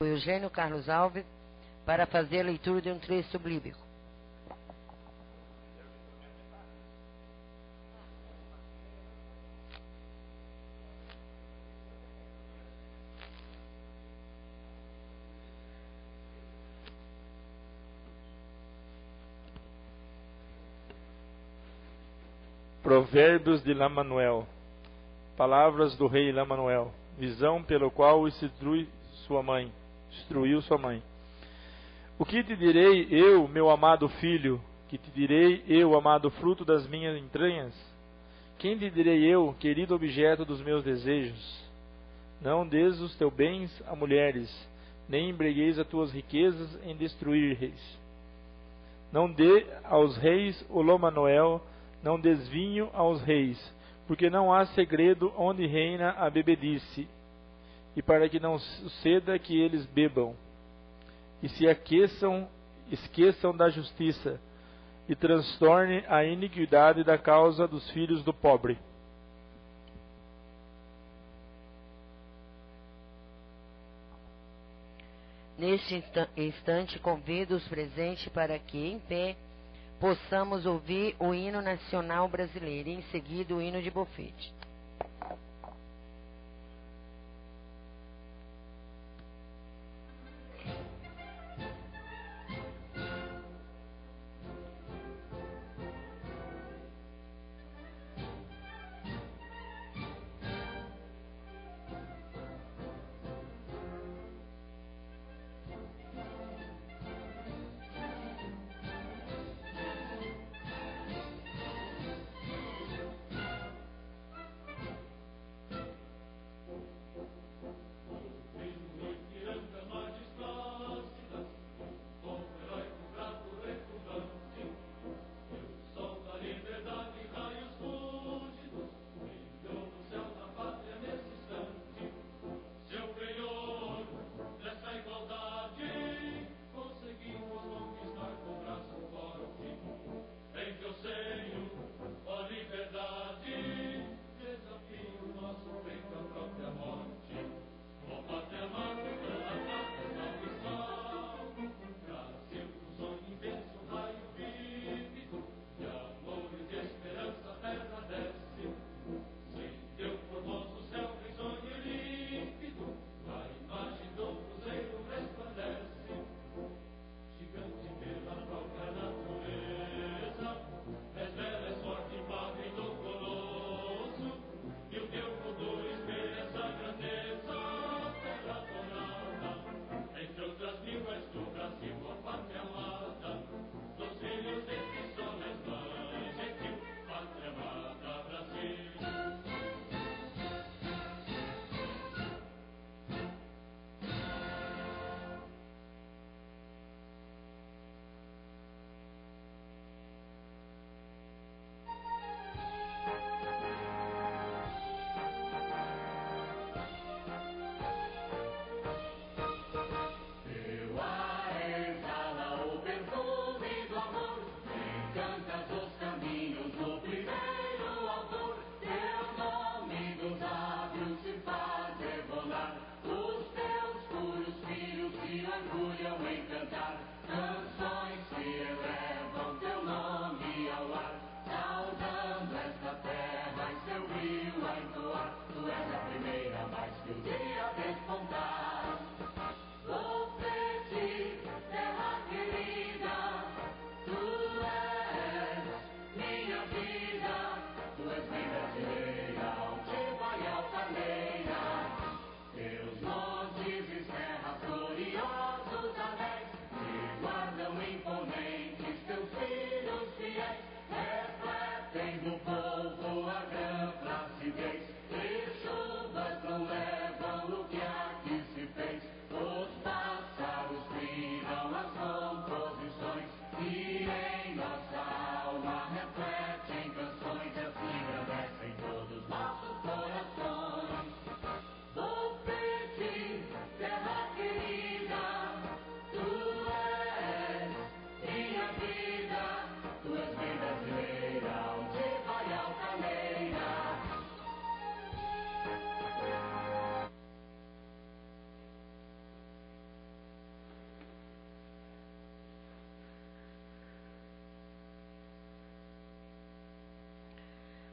Eugênio Carlos Alves para fazer a leitura de um texto bíblico. Provérbios de Lamanuel. Palavras do rei Lamanuel. Visão pelo qual instruiu sua mãe. O que te direi eu, meu amado filho? Que te direi eu, amado fruto das minhas entranhas? Quem te direi eu, querido objeto dos meus desejos? Não des os teus bens a mulheres, nem empregueis as tuas riquezas em destruir reis. Não dê aos reis o Lamanuel, não des vinho aos reis, porque não há segredo onde reina a bebedice, e para que não suceda que eles bebam, e se esqueçam da justiça, e transtorne a iniquidade da causa dos filhos do pobre. Neste instante, convido os presentes para que, em pé, possamos ouvir o hino nacional brasileiro e, em seguida, o hino de bofete.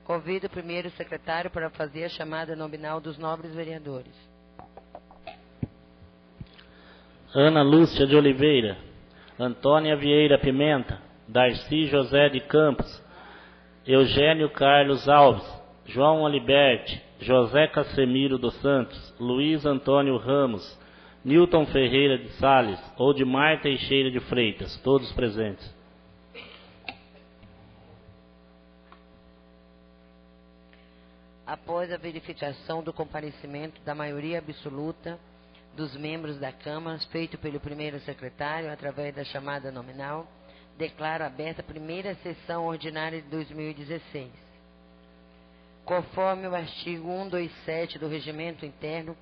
Convido o primeiro secretário para fazer a chamada nominal dos nobres vereadores. Ana Lúcia de Oliveira, Antônia Vieira Pimenta, Darcy José de Campos, Eugênio Carlos Alves, João Aliberti, José Casemiro dos Santos, Luiz Antônio Ramos, Nilton Ferreira de Sales, Odimar Teixeira de Freitas, todos presentes. Após a verificação do comparecimento da maioria absoluta dos membros da Câmara, feito pelo primeiro secretário, através da chamada nominal, declaro aberta a primeira sessão ordinária de 2016. Conforme o artigo 127 do Regimento Interno,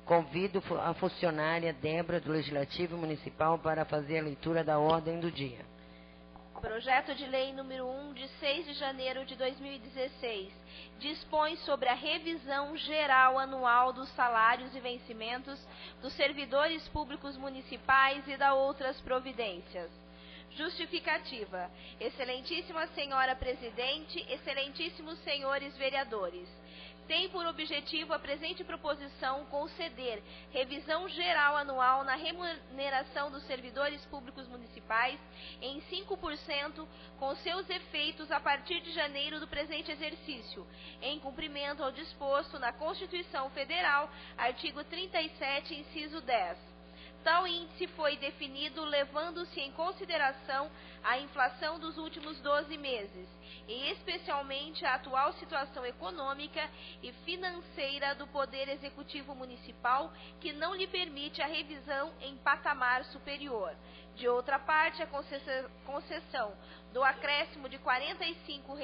convido a funcionária Débora do Legislativo Municipal para fazer a leitura da ordem do dia. Projeto de Lei número 1, de 6 de janeiro de 2016, dispõe sobre a revisão geral anual dos salários e vencimentos dos servidores públicos municipais e da outras providências. Justificativa. Excelentíssima Senhora Presidente, excelentíssimos senhores vereadores, tem por objetivo a presente proposição conceder revisão geral anual na remuneração dos servidores públicos municipais em 5% com seus efeitos a partir de janeiro do presente exercício, em cumprimento ao disposto na Constituição Federal, artigo 37, inciso 10. Tal índice foi definido levando-se em consideração a inflação dos últimos 12 meses, e especialmente a atual situação econômica e financeira do Poder Executivo Municipal, que não lhe permite a revisão em patamar superior. De outra parte, a concessão do acréscimo de R$ 45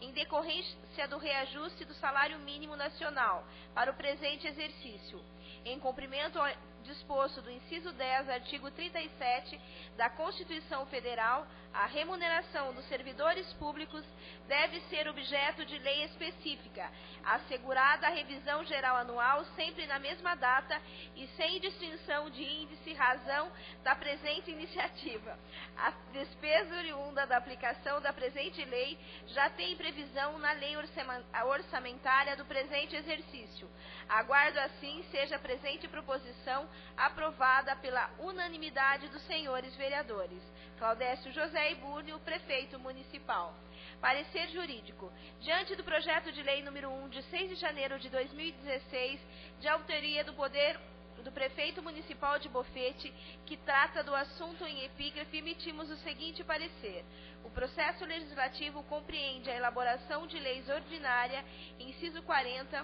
em decorrência do reajuste do salário mínimo nacional para o presente exercício, em cumprimento ao disposto do inciso 10, artigo 37 da Constituição Federal, a remuneração dos servidores públicos deve ser objeto de lei específica, assegurada a revisão geral anual sempre na mesma data e sem distinção de índice razão da presente iniciativa. A despesa oriunda da aplicação da presente lei já tem previsão na lei orçamentária do presente exercício. Aguardo assim seja a presente proposição aprovada pela unanimidade dos senhores vereadores. Claudécio José Ibúrnio, prefeito municipal. Parecer jurídico. Diante do projeto de lei número 1, de 6 de janeiro de 2016, de autoria do prefeito municipal de Bofete, que trata do assunto em epígrafe, emitimos o seguinte parecer. O processo legislativo compreende a elaboração de leis ordinária, inciso 40,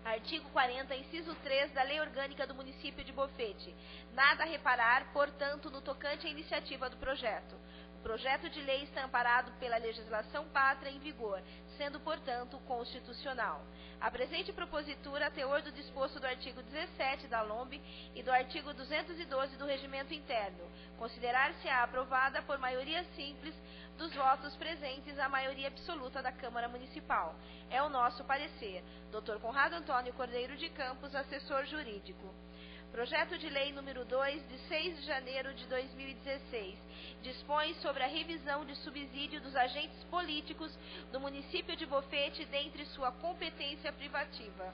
artigo 40, inciso 3 da Lei Orgânica do Município de Bofete. Nada a reparar, portanto, no tocante à iniciativa do projeto. O projeto de lei está amparado pela legislação pátria em vigor, sendo, portanto, constitucional. A presente propositura, a teor do disposto do artigo 17 da LOMB e do artigo 212 do Regimento Interno, considerar-se-á aprovada por maioria simples dos votos presentes à maioria absoluta da Câmara Municipal. É o nosso parecer. Dr. Conrado Antônio Cordeiro de Campos, assessor jurídico. Projeto de Lei número 2, de 6 de janeiro de 2016, dispõe sobre a revisão de subsídio dos agentes políticos do município de Bofete dentre sua competência privativa.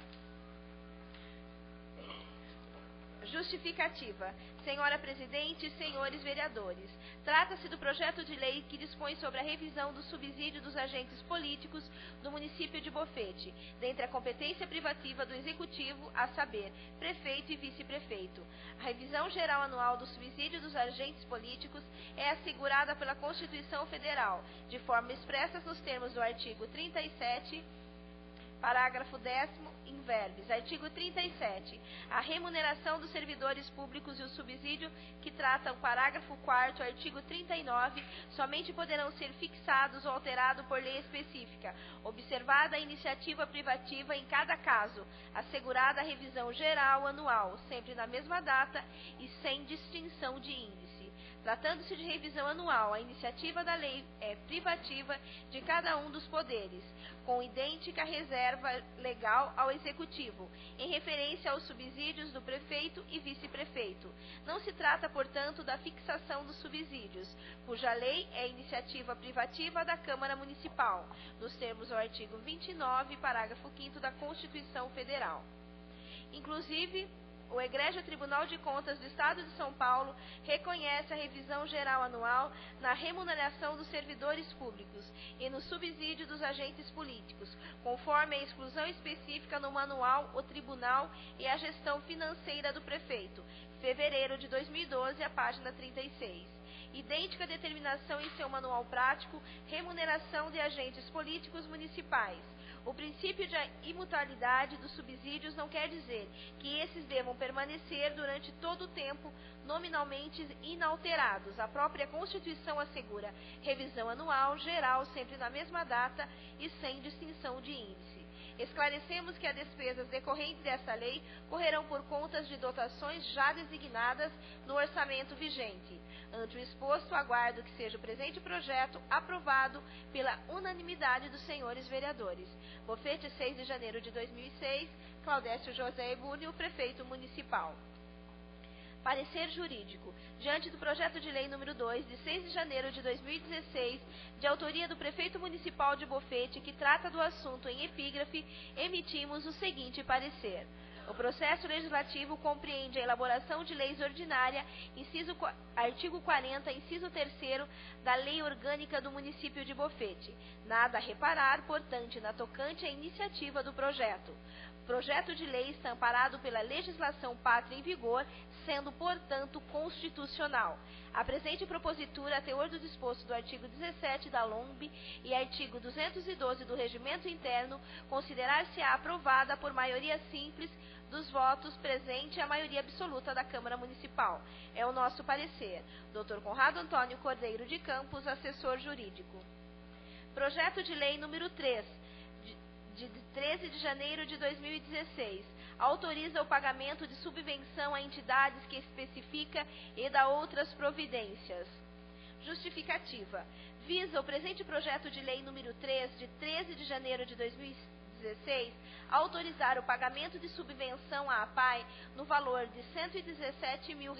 Justificativa. Senhora Presidente e senhores vereadores, trata-se do projeto de lei que dispõe sobre a revisão do subsídio dos agentes políticos do município de Bofete, dentre a competência privativa do Executivo, a saber, prefeito e vice-prefeito. A revisão geral anual do subsídio dos agentes políticos é assegurada pela Constituição Federal, de forma expressa nos termos do artigo 37, parágrafo 10º, in verbis. Artigo 37. A remuneração dos servidores públicos e o subsídio que trata o parágrafo 4º, artigo 39, somente poderão ser fixados ou alterados por lei específica, observada a iniciativa privativa em cada caso, assegurada a revisão geral anual, sempre na mesma data e sem distinção de índice. Tratando-se de revisão anual, a iniciativa da lei é privativa de cada um dos poderes, com idêntica reserva legal ao Executivo, em referência aos subsídios do prefeito e vice-prefeito. Não se trata, portanto, da fixação dos subsídios, cuja lei é iniciativa privativa da Câmara Municipal, nos termos do artigo 29, parágrafo 5º da Constituição Federal. Inclusive, o Egrégio Tribunal de Contas do Estado de São Paulo reconhece a revisão geral anual na remuneração dos servidores públicos e no subsídio dos agentes políticos, conforme a exclusão específica no manual O Tribunal e a Gestão Financeira do Prefeito, fevereiro de 2012, a página 36. Idêntica determinação em seu manual prático, remuneração de agentes políticos municipais. O princípio de imutabilidade dos subsídios não quer dizer que esses devam permanecer durante todo o tempo nominalmente inalterados. A própria Constituição assegura revisão anual, geral, sempre na mesma data e sem distinção de índice. Esclarecemos que as despesas decorrentes dessa lei correrão por contas de dotações já designadas no orçamento vigente. Ante o exposto, aguardo que seja o presente projeto aprovado pela unanimidade dos senhores vereadores. Bofete, 6 de janeiro de 2006, Claudécio José Ebúnio, prefeito municipal. Parecer jurídico. Diante do projeto de lei número 2, de 6 de janeiro de 2016, de autoria do prefeito municipal de Bofete, que trata do assunto em epígrafe, emitimos o seguinte parecer. O processo legislativo compreende a elaboração de leis ordinária, artigo 40, inciso 3º da Lei Orgânica do Município de Bofete. Nada a reparar, portanto, na tocante à iniciativa do projeto. O projeto de lei está amparado pela legislação pátria em vigor, sendo, portanto, constitucional. A presente propositura, a teor do disposto do artigo 17 da LOMB e artigo 212 do Regimento Interno, considerar-se-á aprovada por maioria simples dos votos presente a maioria absoluta da Câmara Municipal. É o nosso parecer. Dr. Conrado Antônio Cordeiro de Campos, assessor jurídico. Projeto de lei número 3, de 13 de janeiro de 2016, autoriza o pagamento de subvenção a entidades que especifica e dá outras providências. Justificativa. Visa o presente projeto de lei número 3, de 13 de janeiro de 2016, autorizar o pagamento de subvenção à APAI no valor de R$117 mil,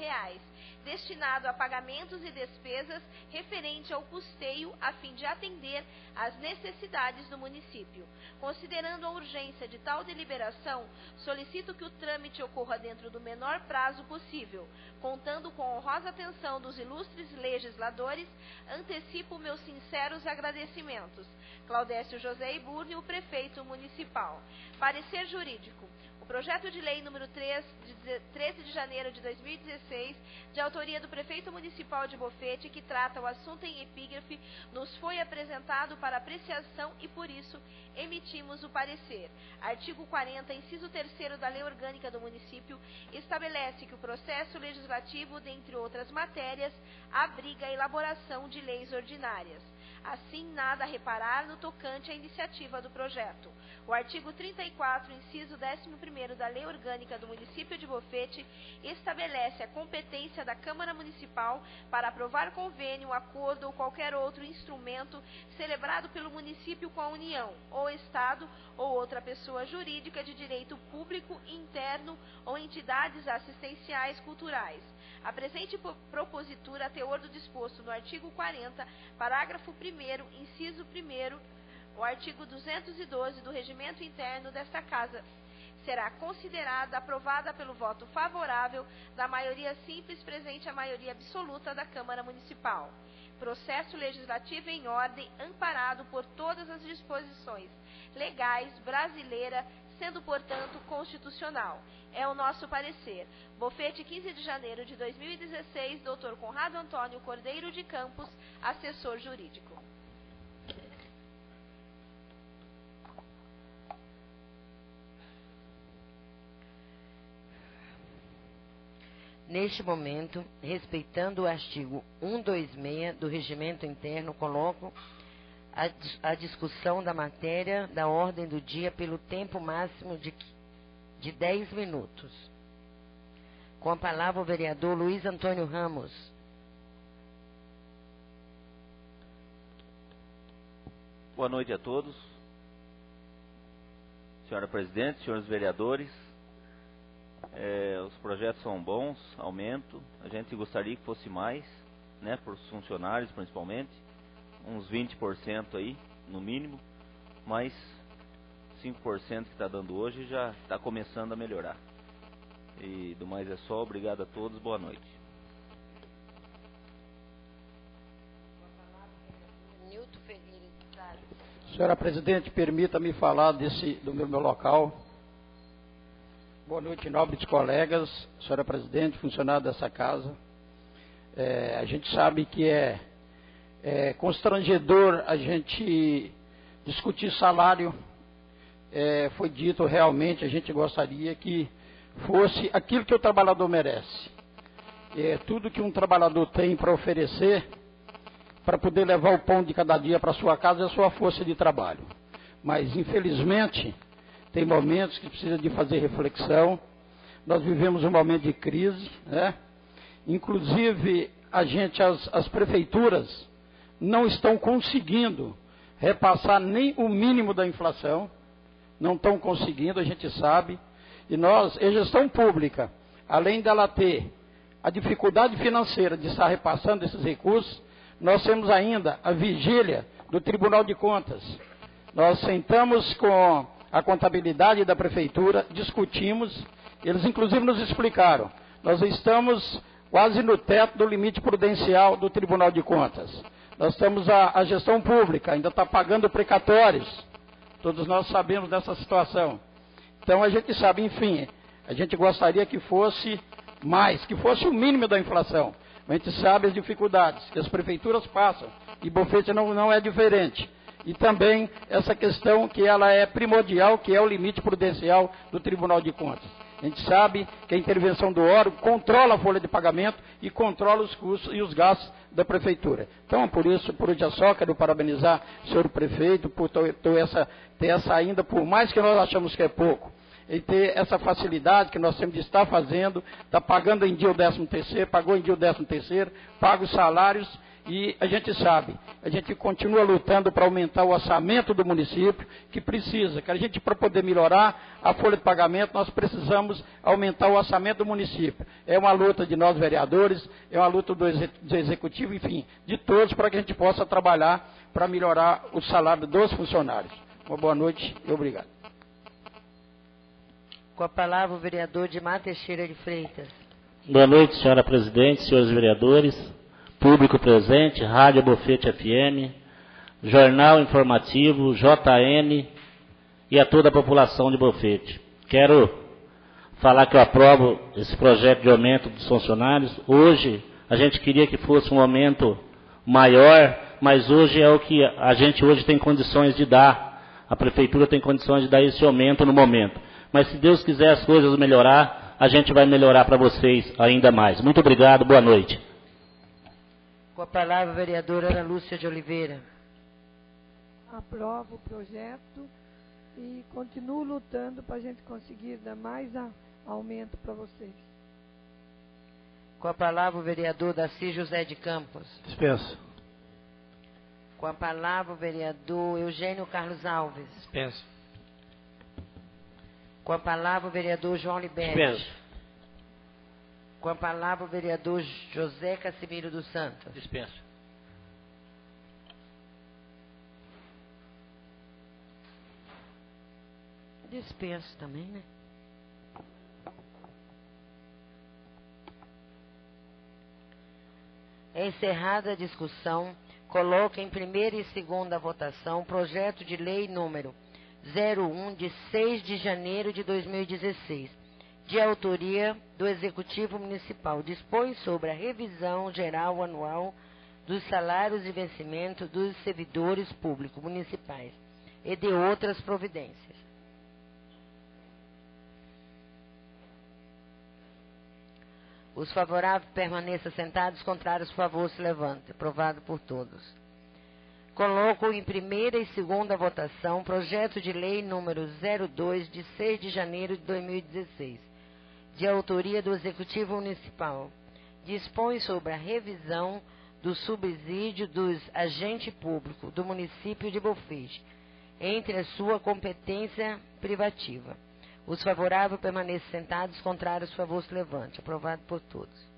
destinado a pagamentos e despesas referente ao custeio a fim de atender às necessidades do município. Considerando a urgência de tal deliberação, solicito que o trâmite ocorra dentro do menor prazo possível. Contando com a honrosa atenção dos ilustres legisladores, antecipo meus sinceros agradecimentos. Claudécio José Ebúnio, prefeito municipal. Parecer jurídico. O projeto de lei número 3, de 13 de janeiro de 2016, de autoria do prefeito municipal de Bofete, que trata o assunto em epígrafe, nos foi apresentado para apreciação e, por isso, emitimos o parecer. Artigo 40, inciso 3º da Lei Orgânica do Município, estabelece que o processo legislativo, dentre outras matérias, abriga a elaboração de leis ordinárias. Assim, nada a reparar no tocante à iniciativa do projeto. O artigo 34, inciso 11º da Lei Orgânica do Município de Bofete, estabelece a competência da Câmara Municipal para aprovar convênio, acordo ou qualquer outro instrumento celebrado pelo município com a União, ou Estado, ou outra pessoa jurídica de direito público, interno ou entidades assistenciais culturais. A presente propositura, a teor do disposto no artigo 40, parágrafo 1º, inciso 1º, o artigo 212 do Regimento Interno desta Casa, será considerada aprovada pelo voto favorável da maioria simples presente à maioria absoluta da Câmara Municipal. Processo legislativo em ordem, amparado por todas as disposições legais brasileiras, sendo, portanto, constitucional. É o nosso parecer. Bofete, 15 de janeiro de 2016, Dr. Conrado Antônio Cordeiro de Campos, assessor jurídico. Neste momento, respeitando o artigo 126 do Regimento Interno, coloco a discussão da matéria da ordem do dia pelo tempo máximo de 10 minutos. Com a palavra o vereador Luiz Antônio Ramos. Boa noite a todos. Senhora Presidente, senhores vereadores. Os projetos são bons, aumento. A gente gostaria que fosse mais, né, para os funcionários principalmente. Uns 20% aí, no mínimo. Mas 5% que está dando hoje já está começando a melhorar. E do mais é só. Obrigado a todos. Boa noite. Senhora Presidente, permita-me falar do meu local. Boa noite, nobres colegas, senhora Presidente, funcionário dessa casa. A gente sabe que é constrangedor a gente discutir salário. Foi dito realmente, a gente gostaria que fosse aquilo que o trabalhador merece. Tudo que um trabalhador tem para oferecer, para poder levar o pão de cada dia para sua casa, é a sua força de trabalho. Mas, infelizmente, tem momentos que precisa de fazer reflexão. Nós vivemos um momento de crise, né? Inclusive, as prefeituras não estão conseguindo repassar nem o mínimo da inflação, não estão conseguindo, a gente sabe. E a gestão pública, além dela ter a dificuldade financeira de estar repassando esses recursos, nós temos ainda a vigília do Tribunal de Contas. Nós sentamos com a contabilidade da prefeitura, discutimos, eles inclusive nos explicaram, nós estamos quase no teto do limite prudencial do Tribunal de Contas. Nós temos a gestão pública, ainda está pagando precatórios, todos nós sabemos dessa situação. Então a gente sabe, enfim, a gente gostaria que fosse mais, que fosse o mínimo da inflação. A gente sabe as dificuldades que as prefeituras passam, e Bonfim não é diferente. E também essa questão que ela é primordial, que é o limite prudencial do Tribunal de Contas. A gente sabe que a intervenção do órgão controla a folha de pagamento e controla os custos e os gastos da prefeitura. Então, por isso, por hoje só, quero parabenizar o senhor prefeito por ter essa ainda, por mais que nós achamos que é pouco, e ter essa facilidade que nós temos de estar fazendo, está pagando em dia o 13º, pagou em dia o 13º, paga os salários, e a gente sabe, a gente continua lutando para aumentar o orçamento do município, que precisa, que a gente, para poder melhorar a folha de pagamento, nós precisamos aumentar o orçamento do município. É uma luta de nós vereadores, é uma luta do executivo, enfim, de todos, para que a gente possa trabalhar para melhorar o salário dos funcionários. Uma boa noite e obrigado. Com a palavra o vereador Dimar Teixeira de Freitas. Boa noite, senhora Presidente, senhores vereadores, público presente, Rádio Bofete FM, Jornal Informativo, JN e a toda a população de Bofete. Quero falar que eu aprovo esse projeto de aumento dos funcionários. Hoje, a gente queria que fosse um aumento maior, mas hoje é o que a gente hoje tem condições de dar. A Prefeitura tem condições de dar esse aumento no momento. Mas se Deus quiser as coisas melhorar, a gente vai melhorar para vocês ainda mais. Muito obrigado, boa noite. Com a palavra a vereadora Ana Lúcia de Oliveira. Aprovo o projeto e continuo lutando para a gente conseguir dar mais aumento para vocês. Com a palavra o vereador Daci José de Campos. Dispenso. Com a palavra o vereador Eugênio Carlos Alves. Dispenso. Com a palavra o vereador João Liberti. Dispenso. Com a palavra o vereador José Casimiro dos Santos. Dispenso. Dispenso também, né? Encerrada a discussão, coloco em primeira e segunda votação o projeto de lei número 01 de 6 de janeiro de 2016, de autoria do Executivo Municipal, dispõe sobre a revisão geral anual dos salários e vencimento dos servidores públicos municipais e de outras providências. Os favoráveis permaneçam sentados, os contrários, por favor, se levantem. Aprovado por todos. Coloco em primeira e segunda votação projeto de lei número 02 de 6 de janeiro de 2016, de autoria do Executivo Municipal. Dispõe sobre a revisão do subsídio dos agentes públicos do município de Bofige, entre a sua competência privativa. Os favoráveis permaneçam sentados, os contrários, por favor, se levante. Aprovado por todos.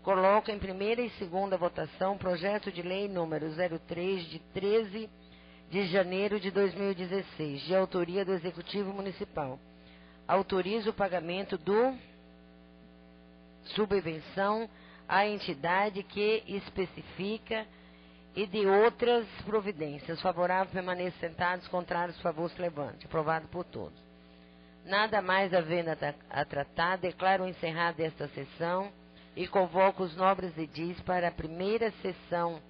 Coloco em primeira e segunda votação o projeto de lei número 03, de 13 de janeiro de 2016, de autoria do Executivo Municipal. Autoriza o pagamento do subvenção à entidade que especifica e de outras providências. Favorável permaneça sentados, contrários, por favor, se levante. Aprovado por todos. Nada mais havendo a tratar, declaro encerrada esta sessão e convoco os nobres edis para a primeira sessão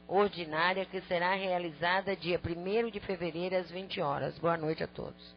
ordinária, que será realizada dia 1º de fevereiro às 20 horas. Boa noite a todos.